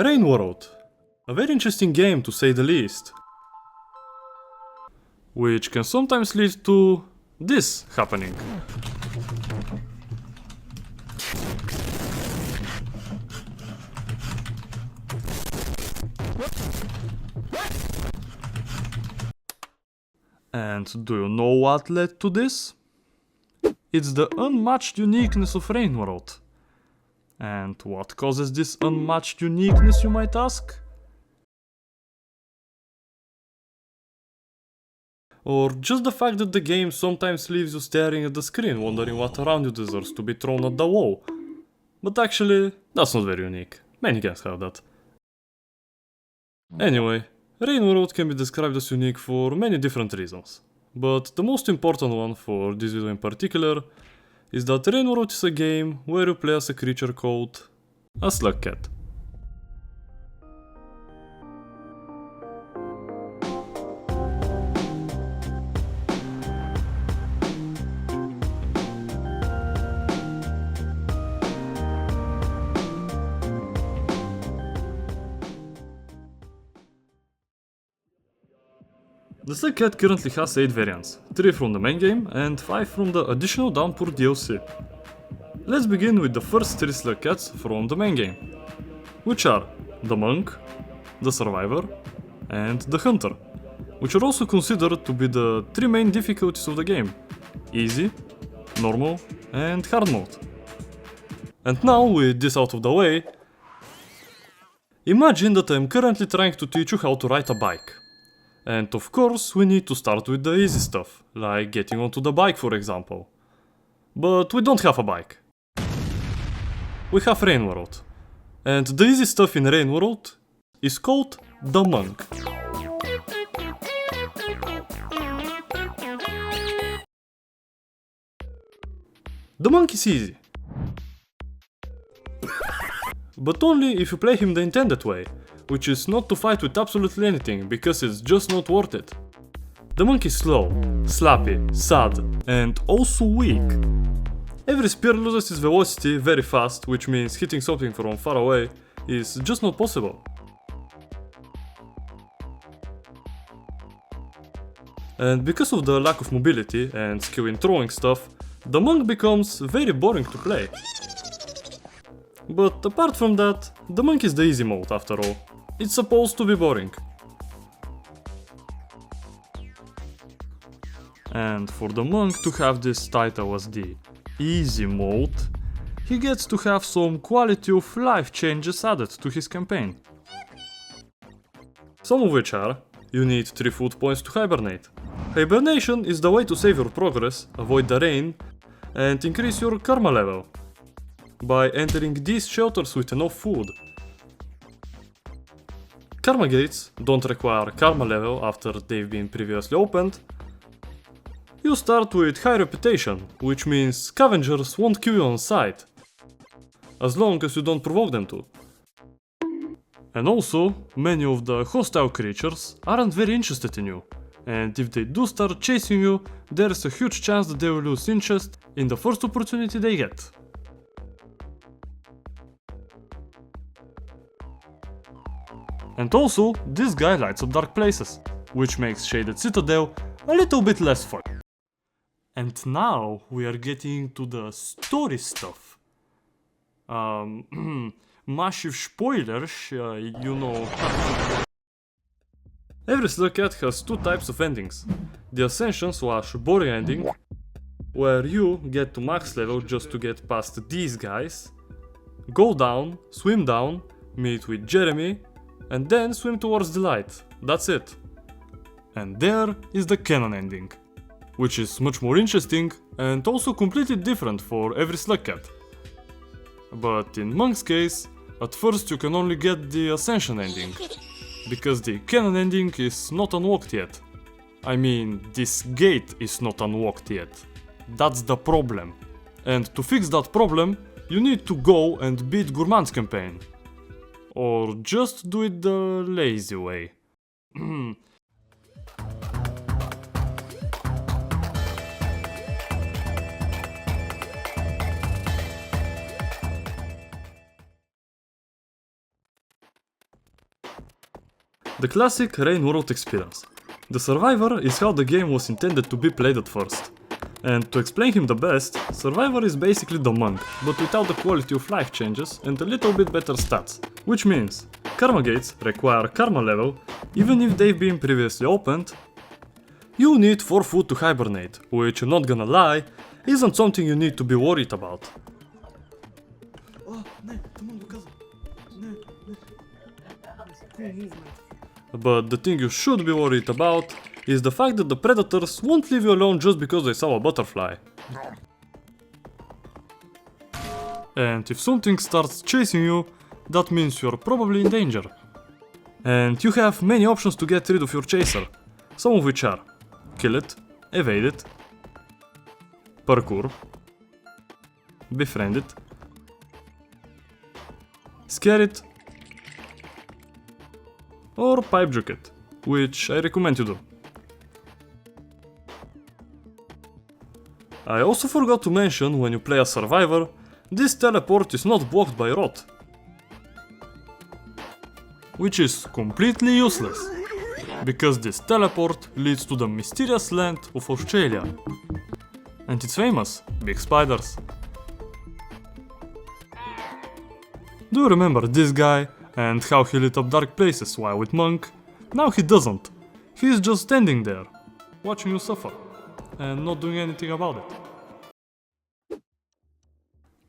Rain World. A very interesting game to say the least. Which can sometimes lead to this happening. And do you know what led to this? It's the unmatched uniqueness of Rain World. And what causes this unmatched uniqueness, you might ask? Or just the fact that the game sometimes leaves you staring at the screen, wondering what around you deserves to be thrown at the wall. But actually, that's not very unique. Many games have that. Anyway, Rain World can be described as unique for many different reasons. But the most important one for this video in particular is that Rain World is a game where you play as a creature called a slugcat. The slugcat currently has 8 variants, 3 from the main game and 5 from the additional Downpour DLC. Let's begin with the first 3 slugcats from the main game, which are the Monk, the Survivor, and the Hunter, which are also considered to be the 3 main difficulties of the game: Easy, Normal, and Hard mode. And now, with this out of the way, imagine that I am currently trying to teach you how to ride a bike. And of course, we need to start with the easy stuff, like getting onto the bike for example. But we don't have a bike. We have Rain World. And the easy stuff in Rain World is called the Monk. The Monk is easy. But only if you play him the intended way, which is not to fight with absolutely anything, because it's just not worth it. The Monk is slow, slappy, sad, and also weak. Every spear loses its velocity very fast, which means hitting something from far away is just not possible. And because of the lack of mobility and skill in throwing stuff, the Monk becomes very boring to play. But apart from that, the Monk is the easy mode after all. It's supposed to be boring. And for the Monk to have this title as the easy mode, he gets to have some quality of life changes added to his campaign. Some of which are: you need 3 food points to hibernate. Hibernation is the way to save your progress, avoid the rain, and increase your karma level by entering these shelters with enough food. Karma gates don't require karma level after they've been previously opened. You start with high reputation, which means scavengers won't kill you on sight, as long as you don't provoke them to. And also, many of the hostile creatures aren't very interested in you, and if they do start chasing you, there's a huge chance that they will lose interest in the first opportunity they get. And also, this guy lights up dark places, which makes Shaded Citadel a little bit less fun. And now we are getting to the story stuff. Massive spoilers, you know. Every slugcat has 2 types of endings. The Ascension/boring ending, where you get to max level just to get past these guys, go down, swim down, meet with Jeremy, and then swim towards the light. That's it. And there is the canon ending, which is much more interesting and also completely different for every slugcat. But in Monk's case, at first you can only get the Ascension ending, because the canon ending is not unlocked yet. I mean, this gate is not unlocked yet. That's the problem. And to fix that problem, you need to go and beat Gourmand's campaign. Or just do it the lazy way. The classic Rain World experience. The Survivor is how the game was intended to be played at first. And to explain him the best, Survivor is basically the monk, but without the quality of life changes and a little bit better stats. Which means, karma gates require karma level, even if they've been previously opened. You need 4 food to hibernate, which, I'm not gonna lie, isn't something you need to be worried about. But the thing you should be worried about is the fact that the predators won't leave you alone just because they saw a butterfly. And if something starts chasing you, that means you're probably in danger. And you have many options to get rid of your chaser, some of which are kill it, evade it, parkour, befriend it, scare it, or pipe juke it, which I recommend you do. I also forgot to mention, when you play a survivor, this teleport is not blocked by rot, which is completely useless, because this teleport leads to the mysterious land of Australia. And it's famous, big spiders. Do you remember this guy and how he lit up dark places while with Monk? Now he doesn't. He's just standing there, watching you suffer, and not doing anything about it.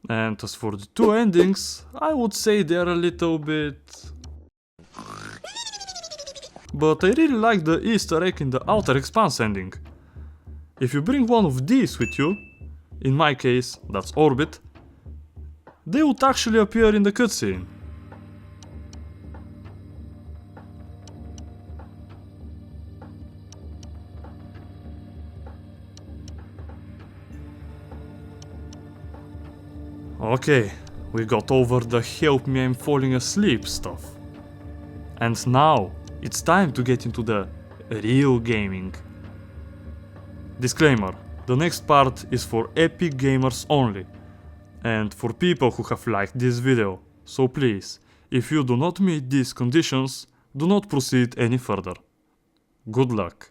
And as for the 2 endings, I would say they're a little bit... But I really like the Easter egg in the Outer Expanse ending. If you bring one of these with you, in my case that's Orbit, they would actually appear in the cutscene. Okay, we got over the help me I'm falling asleep stuff. And now, it's time to get into the real gaming. Disclaimer, the next part is for epic gamers only. And for people who have liked this video. So please, if you do not meet these conditions, do not proceed any further. Good luck.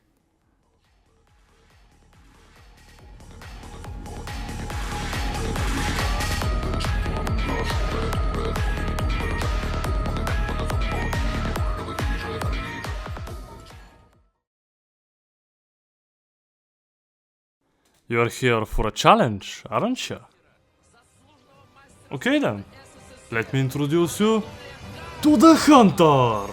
You're here for a challenge, aren't you? Okay then, let me introduce you to the Hunter!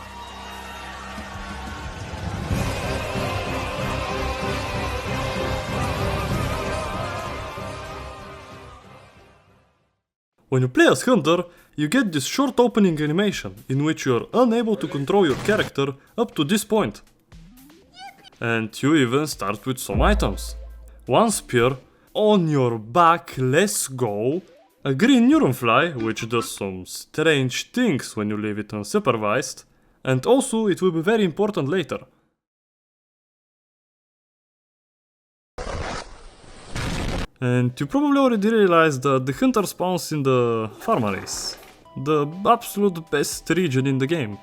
When you play as Hunter, you get this short opening animation in which you are unable to control your character up to this point. And you even start with some items. One spear, on your back, let's go. A green neuron fly, which does some strange things when you leave it unsupervised. And also it will be very important later. And you probably already realized that the Hunter spawns in the Farmaris, the absolute best region in the game.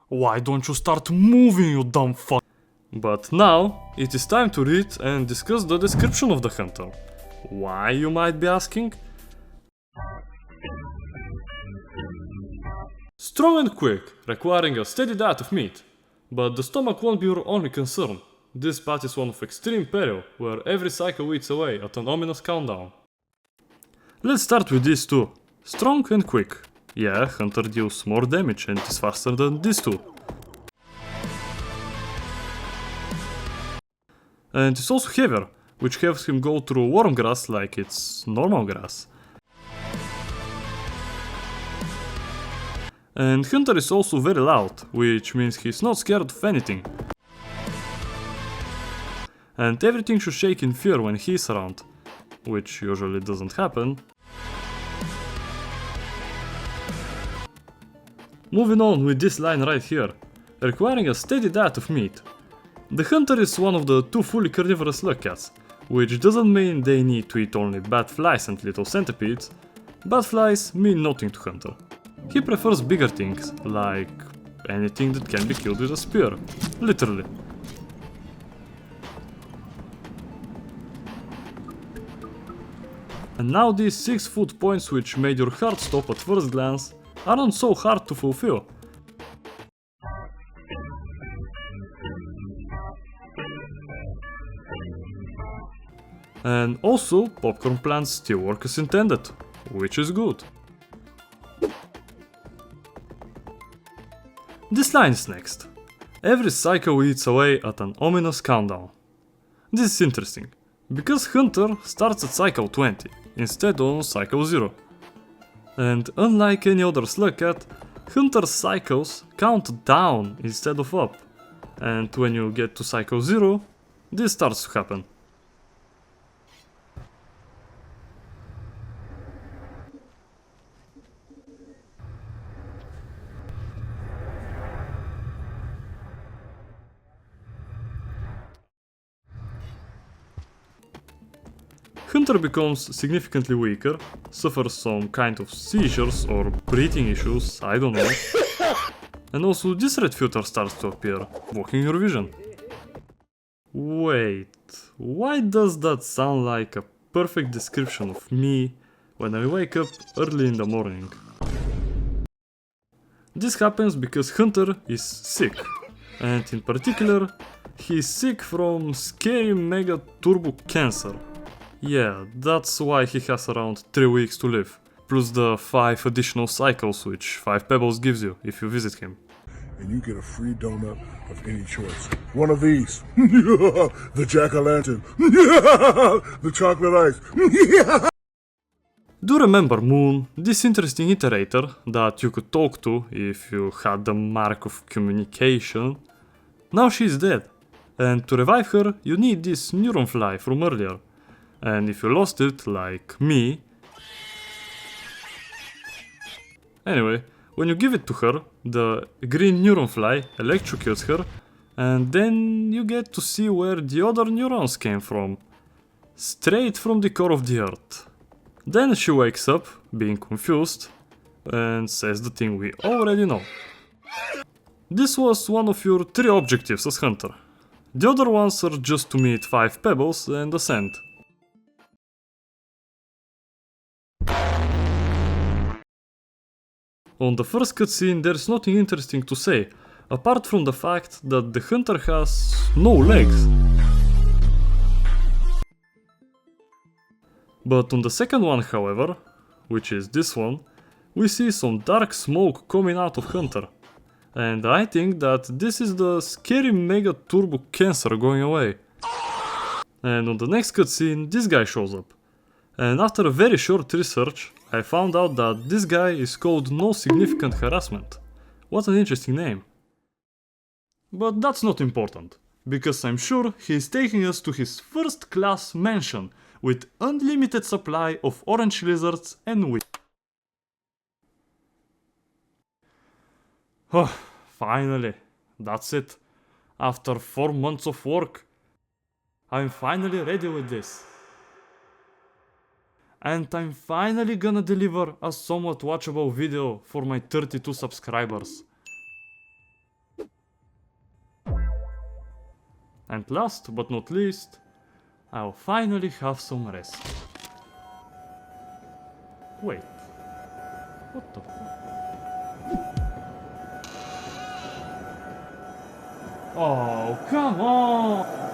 Why don't you start moving, you dumb fuck? But now, it is time to read and discuss the description of the Hunter. Why, you might be asking? Strong and quick, requiring a steady diet of meat. But the stomach won't be your only concern. This path is one of extreme peril, where every cycle eats away at an ominous countdown. Let's start with these two. Strong and quick. Yeah, Hunter deals more damage and is faster than these two. And it's also heavier, which helps him go through warm grass like it's normal grass. And Hunter is also very loud, which means he's not scared of anything. And everything should shake in fear when he's around, which usually doesn't happen. Moving on with this line right here, requiring a steady diet of meat. The Hunter is one of the 2 fully carnivorous slugcats, which doesn't mean they need to eat only bat flies and little centipedes. Bat flies mean nothing to Hunter. He prefers bigger things, like anything that can be killed with a spear. Literally. And now these 6 food points which made your heart stop at first glance aren't so hard to fulfill. And also, popcorn plants still work as intended, which is good. This line is next. Every cycle eats away at an ominous countdown. This is interesting, because Hunter starts at cycle 20, instead on cycle 0. And unlike any other slugcat, Hunter's cycles count down instead of up. And when you get to cycle 0, this starts to happen. Hunter becomes significantly weaker, suffers some kind of seizures or breathing issues, I don't know. And also this red filter starts to appear, blocking your vision. Wait, why does that sound like a perfect description of me when I wake up early in the morning? This happens because Hunter is sick, and in particular, he is sick from scary mega turbo cancer. Yeah, that's why he has around 3 weeks to live, plus the 5 additional cycles which 5 pebbles gives you if you visit him. And you get a free donut of any choice. One of these. The jack-o'-lantern. The chocolate ice. Do remember Moon, this interesting iterator that you could talk to if you had the mark of communication? Now she's dead, and to revive her you need this neuron fly from earlier. And if you lost it, like me... Anyway, when you give it to her, the green neuron fly electrocutes her, and then you get to see where the other neurons came from. Straight from the core of the earth. Then she wakes up, being confused, and says the thing we already know. This was one of your 3 objectives as Hunter. The other ones are just to meet 5 pebbles and ascend. On the first cutscene there's nothing interesting to say, apart from the fact that the Hunter has no legs. But on the second one, however, which is this one, we see some dark smoke coming out of Hunter. And I think that this is the scary mega turbo cancer going away. And on the next cutscene this guy shows up. And after a very short research, I found out that this guy is called No Significant Harassment. What an interesting name. But that's not important, because I'm sure he is taking us to his first class mansion with unlimited supply of orange lizards and wheat. Oh, finally, that's it. After 4 months of work, I'm finally ready with this. And I'm finally gonna deliver a somewhat watchable video for my 32 subscribers. And last but not least, I'll finally have some rest. Wait, what the fuck? Oh, come on!